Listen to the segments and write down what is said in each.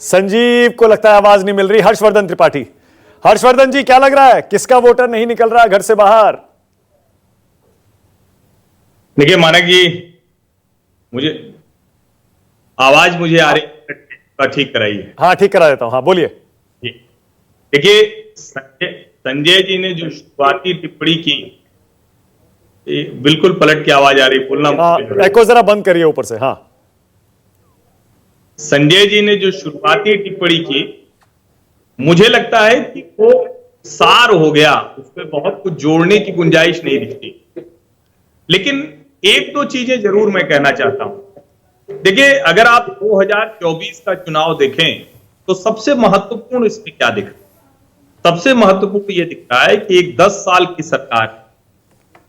संजीव को लगता है आवाज नहीं मिल रही। हर्षवर्धन त्रिपाठी, हर्षवर्धन जी क्या लग रहा है, किसका वोटर नहीं निकल रहा घर से बाहर? देखिए मानक जी, मुझे मुझे आ रही है, ठीक कराइए। हाँ ठीक करा देता हूं, हाँ बोलिए। देखिए संजय जी ने जो शुरुआती टिप्पणी की, बिल्कुल पलट की आवाज आ रही, बोलना हाँ एको जरा बंद करिए ऊपर से। हाँ संजय जी ने जो शुरुआती टिप्पणी की, मुझे लगता है कि वो सार हो गया, उसमें बहुत कुछ जोड़ने की गुंजाइश नहीं दिखती। लेकिन एक दो चीजें जरूर मैं कहना चाहता हूं। देखिए अगर आप 2024 का चुनाव देखें तो सबसे महत्वपूर्ण इसमें क्या दिख रहा है? सबसे महत्वपूर्ण यह दिख रहा है कि एक 10 साल की सरकार,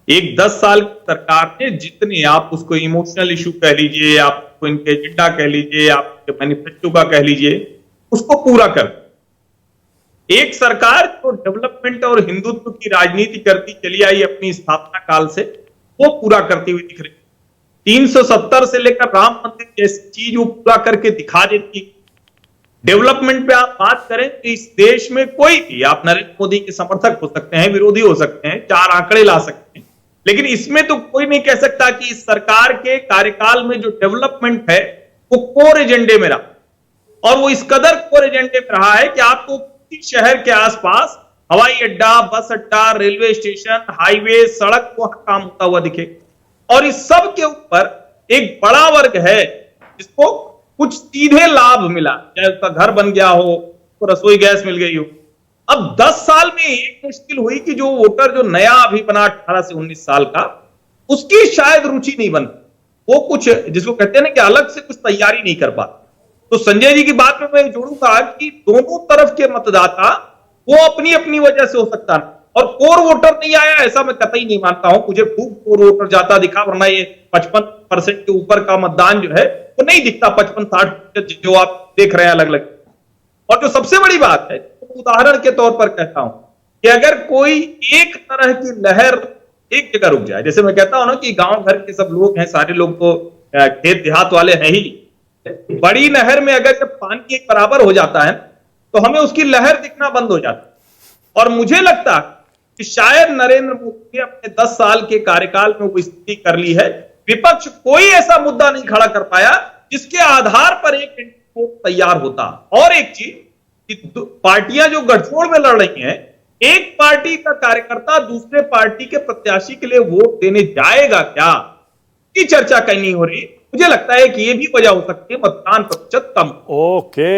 एक 10 साल की सरकार ने जितने, आप उसको इमोशनल इशू कह लीजिए, आप उसको इनके एजेंडा कह लीजिए, आप मैनिफेस्टो का कह लीजिए, उसको पूरा कर। एक सरकार जो डेवलपमेंट और हिंदुत्व की राजनीति करती चली आई अपनी स्थापना काल से, वो पूरा करती हुई दिख रही। 370 से लेकर राम मंदिर जैसी चीज वो पूरा करके दिखा देती। डेवलपमेंट पे आप बात करें तो इस देश में कोई भी, आप नरेंद्र मोदी के समर्थक हो सकते हैं, विरोधी हो सकते हैं, चार आंकड़े ला सकते हैं, लेकिन इसमें तो कोई नहीं कह सकता कि इस सरकार के कार्यकाल में जो डेवलपमेंट है वो कोर एजेंडे में रहा। और वो इस कदर कोर एजेंडे में रहा है कि आपको शहर के आसपास हवाई अड्डा, बस अड्डा, रेलवे स्टेशन, हाईवे, सड़क को काम होता हुआ दिखे। और इस सब के ऊपर एक बड़ा वर्ग है जिसको कुछ सीधे लाभ मिला, चाहे उसका घर बन गया हो, तो रसोई गैस मिल गई हो। अब 10 साल में एक मुश्किल हुई कि जो वोटर जो नया अभी बना 18 से 19 साल का, उसकी शायद रुचि नहीं बन, वो कुछ जिसको कहते हैं ना कि अलग से कुछ तैयारी नहीं कर पाता। तो संजय जी की बात में मैं जोड़ूंगा कि दोनों तरफ के मतदाता वो अपनी अपनी वजह से हो सकता है, और कोर वोटर नहीं आया ऐसा मैं कतई नहीं मानता हूं। मुझे खूब कोर वोटर जाता दिखा, वरना ये 55% के ऊपर का मतदान जो है वो नहीं दिखता, 55-60% जो आप देख रहे हैं अलग अलग। और जो सबसे बड़ी बात है, तो उदाहरण के तौर पर कहता हूं कि अगर कोई एक तरह की लहर एक जगह रुक जाए, जैसे मैं कहता हूं ना कि गांव घर के सब लोग हैं, सारे लोग तो खेत देहात वाले हैं ही, बड़ी नहर में अगर जब पानी एक बराबर हो जाता है तो हमें उसकी लहर दिखना बंद हो जाती है। और मुझे लगता कि शायद नरेंद्र मोदी ने अपने 10 साल के कार्यकाल में वो स्थिति कर ली है। विपक्ष कोई ऐसा मुद्दा नहीं खड़ा कर पाया जिसके आधार पर एक वोट तैयार होता। और एक चीज, पार्टियां जो गठजोड़ में लड़ रही हैं, एक पार्टी का कार्यकर्ता दूसरे पार्टी के प्रत्याशी के लिए वोट देने जाएगा क्या, की चर्चा कहीं नहीं हो रही। मुझे लगता है कि यह भी वजह हो सकती है मतदान प्रतिशत कम। ओके।